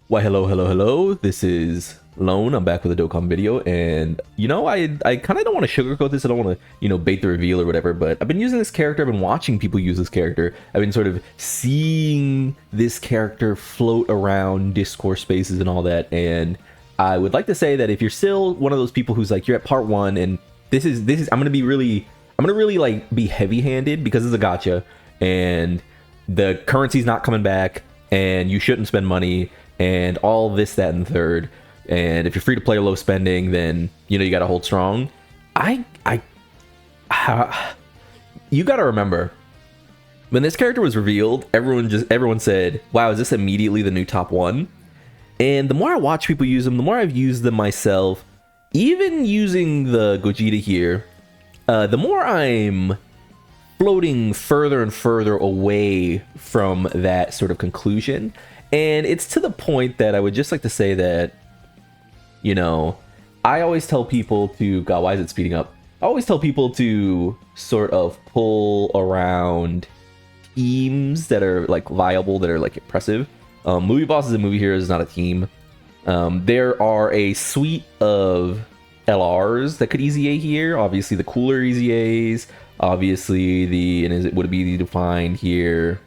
Why, hello, hello, hello. This is Lone. I'm back with a Dokkan video, and I kind of don't want to sugarcoat this. I don't want to, bait the reveal or whatever, but I've been using this character. I've been watching people use this character. I've been sort of seeing this character float around Discord spaces and all that, and I would like to say that if you're still one of those people who's like, you're at part one, and this is, I'm gonna really like be heavy-handed because it's a gacha, and the currency's not coming back, and you shouldn't spend money, and all this, that, and the third. And if you're free to play or low spending, then you gotta hold strong. You gotta remember, when this character was revealed, everyone said, "Wow, is this immediately the new top one?" And the more I watch people use them, the more I've used them myself. Even using the Gogeta here, the more I'm floating further and further away from that sort of conclusion. And it's to the point that I would just like to say that, I always tell people to, God, why is it speeding up? I always tell people to sort of pull around teams that are like viable, that are like impressive. Movie bosses and movie heroes is not a team. There are a suite of LRs that could easy A here. Obviously the cooler easy A's. Obviously would it be defined here?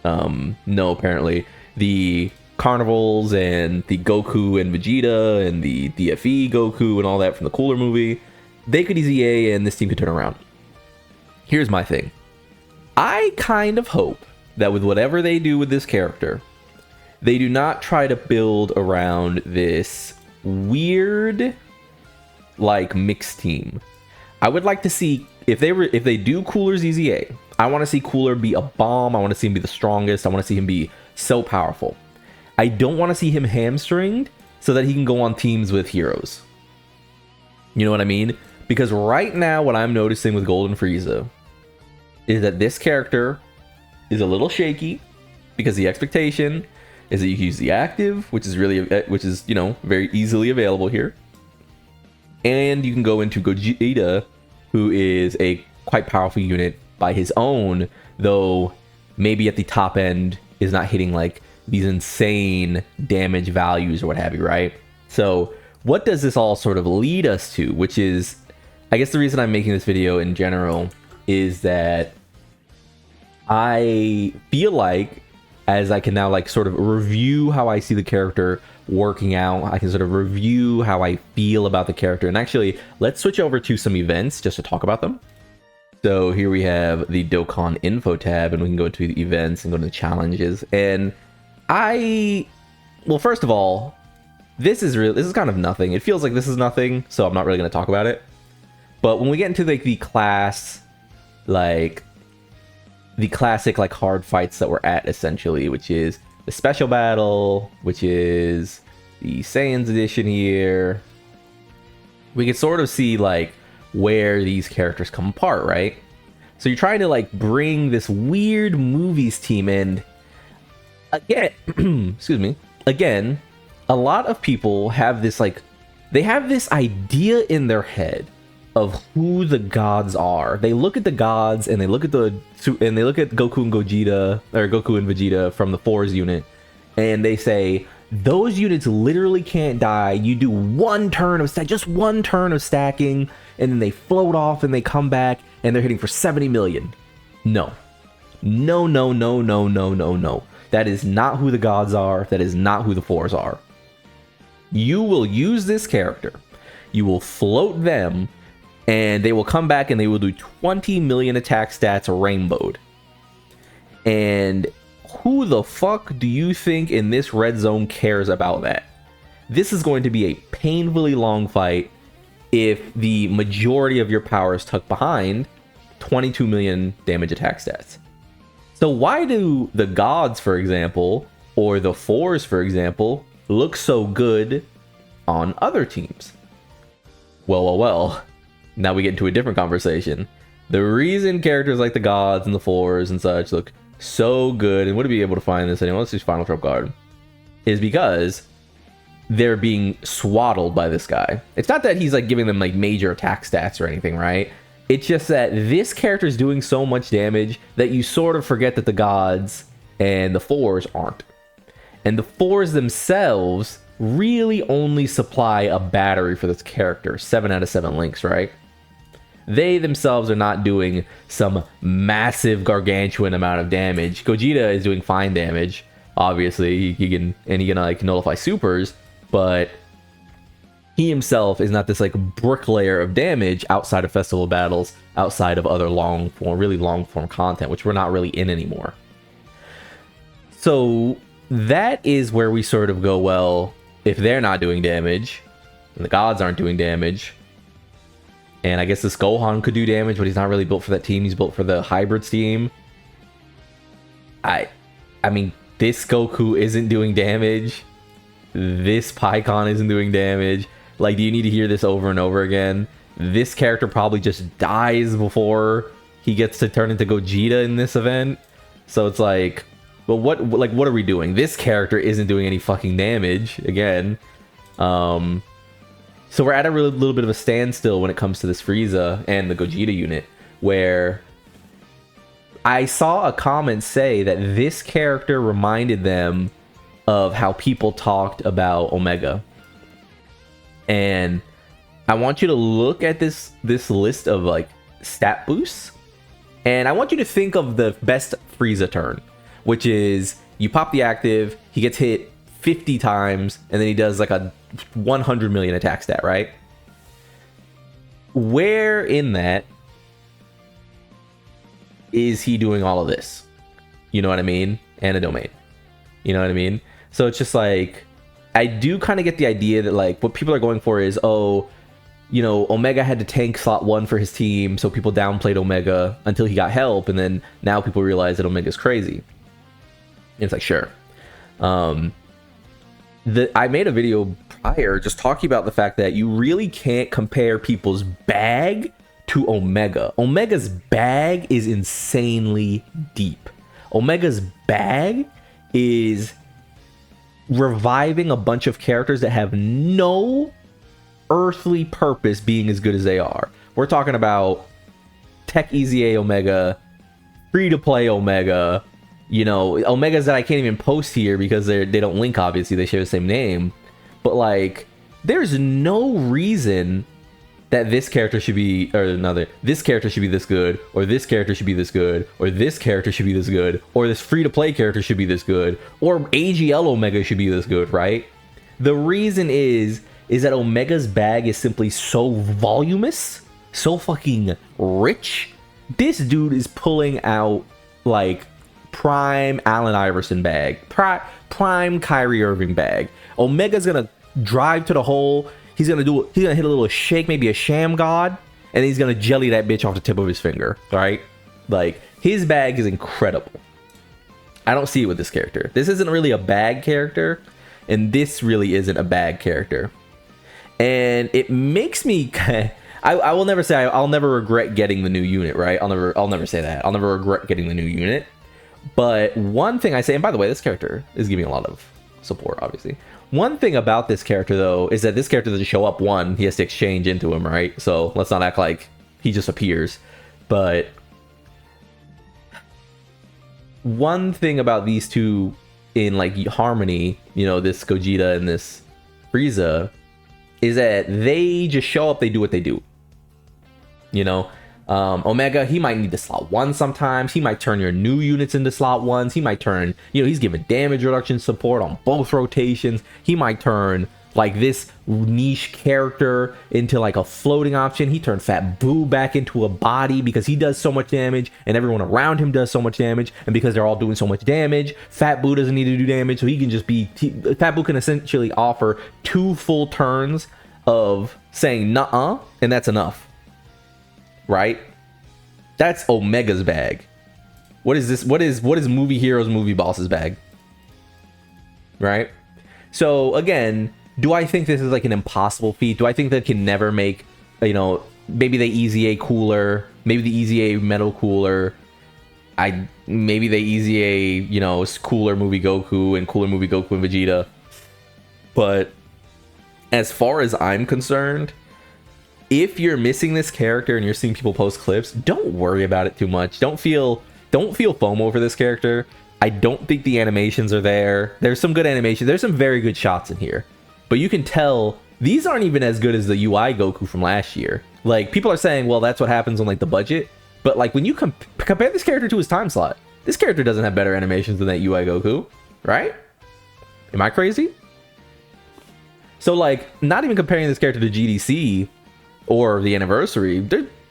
No, apparently. The Carnivals and the Goku and Vegeta and the DFE Goku and all that from the cooler movie, they could easy A and this team could turn around. Here's my thing. I kind of hope that with whatever they do with this character, they do not try to build around this weird, like, mixed team. I would like to see, if they do Cooler's easy A, I want to see Cooler be a bomb. I want to see him be the strongest. I want to see him be so powerful. I don't want to see him hamstringed so that he can go on teams with heroes. You know what I mean? Because right now, what I'm noticing with Golden Frieza is that this character is a little shaky because the expectation is that you can use the active, which is very easily available here. And you can go into Gogeta, who is a quite powerful unit by his own, though maybe at the top end is not hitting like these insane damage values or what have you, right? So what does this all sort of lead us to? Which is, I guess the reason I'm making this video in general is that I feel like, as I can now like sort of review how I see the character working out, I can sort of review how I feel about the character. And actually, let's switch over to some events just to talk about them. So here we have the Dokkan info tab, and we can go to the events and go to the challenges. And well, first of all, this is kind of nothing. It feels like this is nothing, so I'm not really going to talk about it. But when we get into like the class, like the classic like hard fights that we're at essentially, which is the special battle, which is the Saiyans edition here, we can sort of see like where these characters come apart, right? So you're trying to like bring this weird movies team in. Again, excuse me. Again, a lot of people have this like, they have this idea in their head of who the gods are. They look at the gods and they look at Goku and Gogeta, or Goku and Vegeta from the 4's unit, and they say, those units literally can't die. You do one turn of just one turn of stacking, and then they float off and they come back and they're hitting for 70 million. No. No, no, no, no, no, no, no. That is not who the gods are. That is not who the 4's are. You will use this character. You will float them, and they will come back and they will do 20 million attack stats rainbowed. And who the fuck do you think in this red zone cares about that? This is going to be a painfully long fight if the majority of your power is tucked behind 22 million damage attack stats. So why do the gods, for example, or the 4's, for example, look so good on other teams? Well. Now we get into a different conversation. The reason characters like the gods and the 4's and such look so good, and would be able to find this anyway, let's use Final Trump Card, is because they're being swaddled by this guy. It's not that he's like giving them like major attack stats or anything, right? It's just that this character is doing so much damage that you sort of forget that the gods and the 4's aren't. And the fours themselves really only supply a battery for this character. 7 out of 7 links, right? They themselves are not doing some massive gargantuan amount of damage. Gogeta is doing fine damage, obviously. He can like nullify supers, but he himself is not this like bricklayer of damage outside of festival battles, outside of other really long form content, which we're not really in anymore. So that is where we sort of go, well, if they're not doing damage, and the gods aren't doing damage, and I guess this Gohan could do damage, but he's not really built for that team. He's built for the hybrids team. I mean, this Goku isn't doing damage. This Pikkon isn't doing damage. Like, do you need to hear this over and over again? This character probably just dies before he gets to turn into Gogeta in this event. So it's like, well, what are we doing? This character isn't doing any fucking damage again. So we're at a little bit of a standstill when it comes to this Frieza and the Gogeta unit, where I saw a comment say that this character reminded them of how people talked about Omega. And I want you to look at this list of like stat boosts, and I want you to think of the best Frieza turn, which is you pop the active, he gets hit 50 times, and then he does like a 100 million attack stat, right? Where in that is he doing all of this? You know what I mean? And a domain. You know what I mean? So it's just like, I do kind of get the idea that like what people are going for is, oh, you know, Omega had to tank slot 1 for his team, so people downplayed Omega until he got help, and then now people realize that Omega's crazy. And it's like, sure. I made a video prior just talking about the fact that you really can't compare people's bag to Omega. Omega's bag is insanely deep. Omega's bag is reviving a bunch of characters that have no earthly purpose being as good as they are. We're talking about Tech EZA Omega, free-to-play Omega, you know, Omegas that I can't even post here because they don't link, obviously, they share the same name. But like, there's no reason that this character should be, or this character should be this good, or this character should be this good, or this character should be this good, or this free-to-play character should be this good, or AGL Omega should be this good, right? The reason is that Omega's bag is simply so voluminous, so fucking rich. This dude is pulling out like prime Allen Iverson bag, prime Kyrie Irving bag. Omega's gonna drive to the hole. He's gonna hit a little shake, maybe a sham god, and he's gonna jelly that bitch off the tip of his finger. Right? Like, his bag is incredible. I don't see it with this character. This isn't really a bag character, and this really isn't a bag character. And it makes me I will never say I'll never regret getting the new unit, right? I'll never say that. I'll never regret getting the new unit. But one thing I say, and by the way, this character is giving a lot of support, obviously. One thing about this character, though, is that this character doesn't show up one. He has to exchange into him, right? So let's not act like he just appears. But one thing about these two in like harmony, you know, this Gogeta and this Frieza, is that they just show up, they do what they do. You know, Omega, he might need to slot 1 sometimes. He might turn your new units into slot 1s. He might turn, you know, he's giving damage reduction support on both rotations. He might turn like this niche character into like a floating option. He turned Fat Boo back into a body because he does so much damage and everyone around him does so much damage. And because they're all doing so much damage, Fat Boo doesn't need to do damage. So he can just be, Fat Boo can essentially offer 2 full turns of saying nuh-uh, and that's enough. Right? That's Omega's bag. What is this? What is Movie Heroes Movie Boss's bag? Right? So again, do I think this is like an impossible feat? Do I think that can never make, you know, maybe the EZA cooler, maybe the EZA metal cooler, maybe the EZA, you know, cooler movie Goku and cooler movie Goku and Vegeta. But as far as I'm concerned, if you're missing this character and you're seeing people post clips, don't worry about it too much. Don't feel FOMO for this character. I don't think the animations are there. There's some good animation. There's some very good shots in here. But you can tell these aren't even as good as the UI Goku from last year. Like, people are saying, well, that's what happens on, like, the budget. But, like, when you compare this character to his time slot, this character doesn't have better animations than that UI Goku, right? Am I crazy? So, like, not even comparing this character to GDC or the anniversary,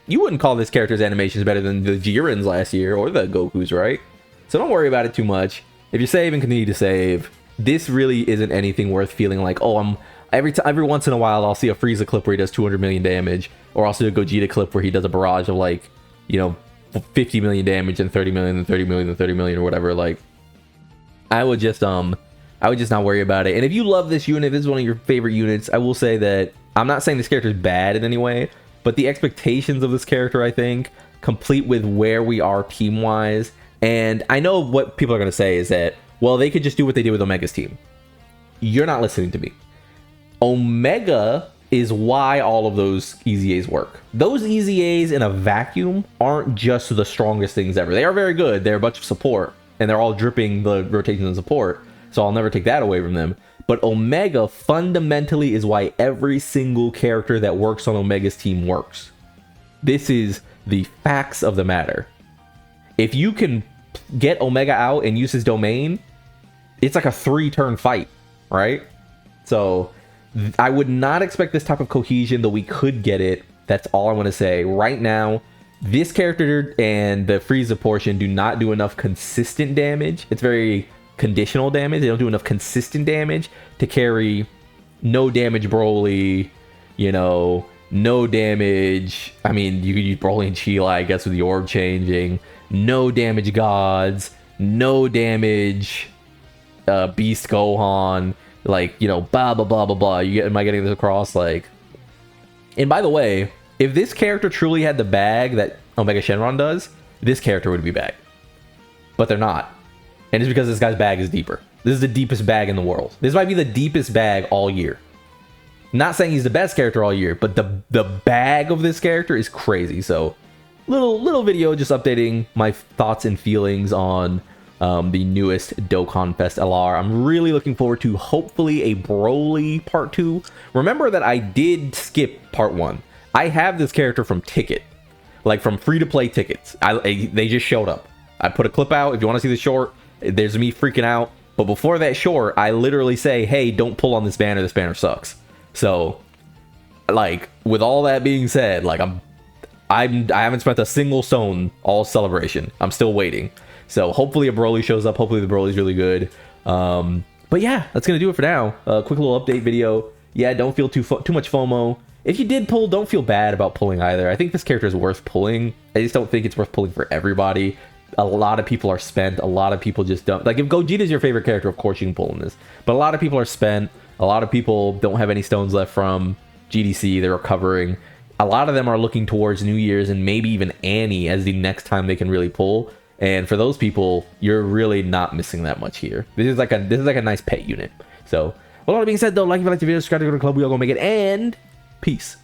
you wouldn't call this character's animations better than the Jiren's last year or the Goku's, right? So don't worry about it too much. If you're saving, continue to save. This really isn't anything worth feeling like, oh, every once in a while I'll see a Frieza clip where he does 200 million damage, or I'll see a Gogeta clip where he does a barrage of, like, you know, 50 million damage and 30 million and 30 million and 30 million or whatever. Like, I would just not worry about it. And if you love this unit, if this is one of your favorite units, I will say that I'm not saying this character is bad in any way, but the expectations of this character, I think, complete with where we are team-wise. And I know what people are going to say is that, well, they could just do what they did with Omega's team. You're not listening to me. Omega is why all of those EZAs work. Those EZAs in a vacuum aren't just the strongest things ever. They are very good. They're a bunch of support, and they're all dripping the rotations and support. So I'll never take that away from them. But Omega fundamentally is why every single character that works on Omega's team works. This is the facts of the matter. If you can get Omega out and use his domain, it's like a 3-turn fight, right? So I would not expect this type of cohesion, though we could get it. That's all I want to say. Right now, this character and the Frieza portion do not do enough consistent damage. It's very conditional damage. They don't do enough consistent damage to carry no damage Broly, you know, no damage. I mean, you could use Broly and Chila, I guess, with the orb changing. No damage Gods, no damage Beast Gohan, like, you know, blah, blah, blah, blah, blah. Am I getting this across? Like, and by the way, if this character truly had the bag that Omega Shenron does, this character would be bagged. But they're not. And it's because this guy's bag is deeper. This is the deepest bag in the world. This might be the deepest bag all year. Not saying he's the best character all year, but the bag of this character is crazy. So, little video just updating my thoughts and feelings on the newest Dokkan Fest LR. I'm really looking forward to hopefully a Broly Part 2. Remember that I did skip Part 1. I have this character from Ticket, like from free-to-play tickets. They just showed up. I put a clip out. If you want to see the short, there's me freaking out. But before that short, I literally say, hey, don't pull on this banner. This banner sucks. So, like, with all that being said, like, I haven't spent a single stone all celebration. I'm still waiting. So hopefully a Broly shows up. Hopefully the Broly's really good. But yeah, that's gonna do it for now. Quick little update video. Yeah, don't feel too much FOMO. If you did pull, don't feel bad about pulling either. I think this character is worth pulling. I just don't think it's worth pulling for everybody. A lot of people are spent. A lot of people just don't. Like, if Gogeta is your favorite character, of course you can pull in this. But a lot of people are spent. A lot of people don't have any stones left from GDC. They're recovering. A lot of them are looking towards New Year's and maybe even Annie as the next time they can really pull. And for those people, you're really not missing that much here. This is like a nice pet unit. So, with all that being said, though, like if you like the video, subscribe to the club. We all gonna make it, and peace.